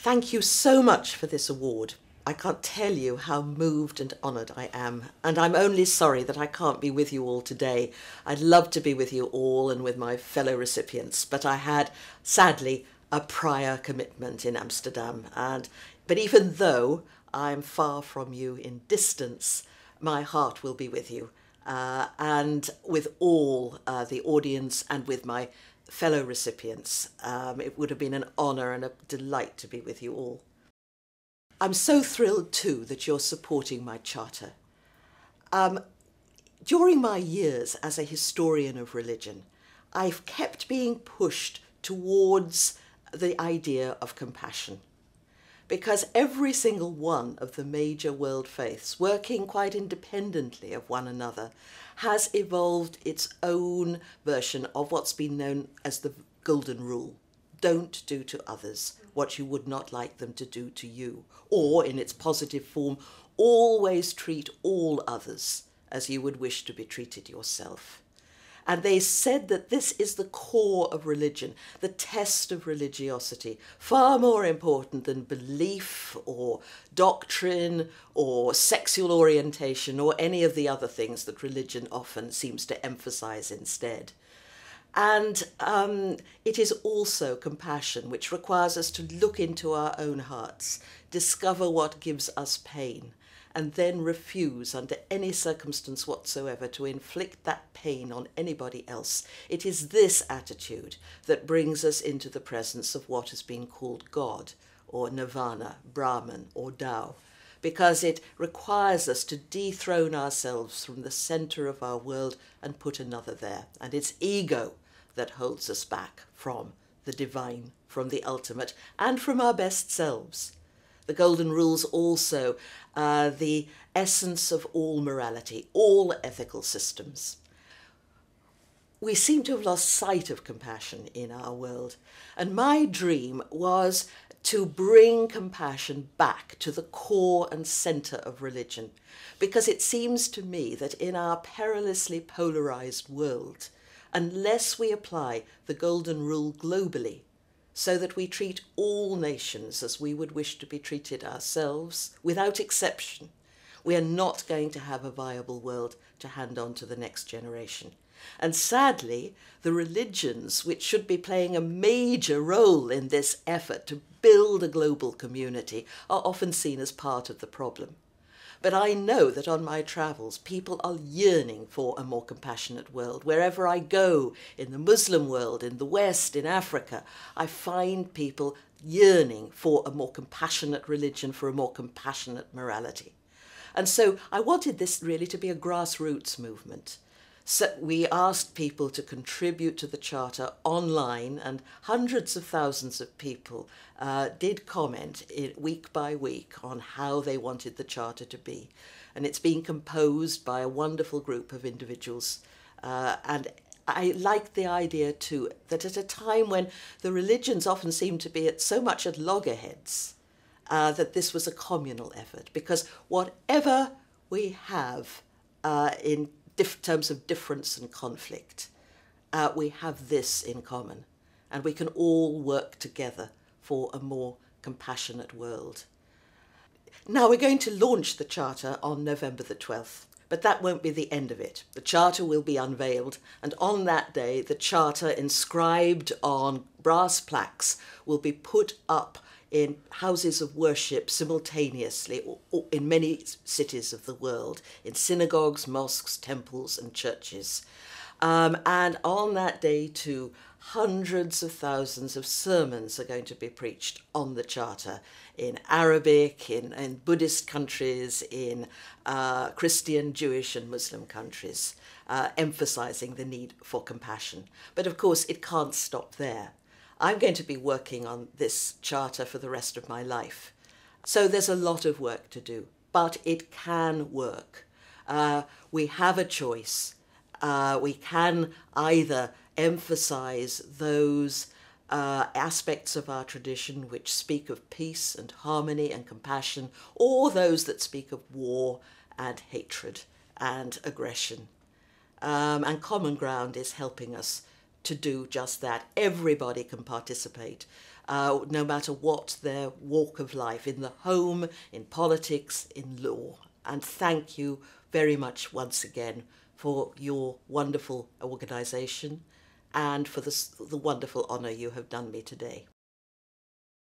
Thank you so much for this award. I can't tell you how moved and honoured I am, and I'm only sorry that I can't be with you all today. I'd love to be with you all and with my fellow recipients, but I had, sadly, a prior commitment in Amsterdam. But even though I'm far from you in distance, my heart will be with you, and with all the audience and with my fellow recipients. It would have been an honour and a delight to be with you all. I'm so thrilled too that you're supporting my charter. During my years as a historian of religion, I've kept being pushed towards the idea of compassion, because every single one of the major world faiths, working quite independently of one another, has evolved its own version of what's been known as the Golden Rule. Don't do to others what you would not like them to do to you. Or, in its positive form, always treat all others as you would wish to be treated yourself. And they said that this is the core of religion, the test of religiosity, far more important than belief or doctrine or sexual orientation or any of the other things that religion often seems to emphasize instead. And it is also compassion, which requires us to look into our own hearts, discover what gives us pain, and then refuse under any circumstance whatsoever to inflict that pain on anybody else. It is this attitude that brings us into the presence of what has been called God, or Nirvana, Brahman, or Tao, because it requires us to dethrone ourselves from the center of our world and put another there. And it's ego that holds us back from the divine, from the ultimate, and from our best selves. The Golden Rule's also the essence of all morality, all ethical systems. We seem to have lost sight of compassion in our world, and my dream was to bring compassion back to the core and centre of religion, because it seems to me that in our perilously polarised world, unless we apply the Golden Rule globally, so that we treat all nations as we would wish to be treated ourselves, without exception, we are not going to have a viable world to hand on to the next generation. And sadly, the religions which should be playing a major role in this effort to build a global community are often seen as part of the problem. But I know that on my travels, people are yearning for a more compassionate world. Wherever I go, in the Muslim world, in the West, in Africa, I find people yearning for a more compassionate religion, for a more compassionate morality. And so I wanted this really to be a grassroots movement. So we asked people to contribute to the Charter online, and hundreds of thousands of people did comment week by week on how they wanted the Charter to be. And it's being composed by a wonderful group of individuals. And I like the idea too that at a time when the religions often seem to be so much at loggerheads, that this was a communal effort, because whatever we have in terms of difference and conflict, we have this in common, and we can all work together for a more compassionate world. Now, we're going to launch the Charter on November the 12th, but that won't be the end of it. The Charter will be unveiled, and on that day, the Charter, inscribed on brass plaques, will be put up in houses of worship simultaneously or in many cities of the world, in synagogues, mosques, temples and churches. And on that day too, hundreds of thousands of sermons are going to be preached on the Charter in Arabic, in Buddhist countries, in Christian, Jewish and Muslim countries, emphasising the need for compassion. But of course, it can't stop there. I'm going to be working on this Charter for the rest of my life. So there's a lot of work to do, but it can work. We have a choice. We can either emphasize those aspects of our tradition which speak of peace and harmony and compassion, or those that speak of war and hatred and aggression. And Common Ground is helping us to do just that. Everybody can participate. no matter what their walk of life, in the home, in politics, in law. And thank you very much once again for your wonderful organisation and for the wonderful honour you have done me today.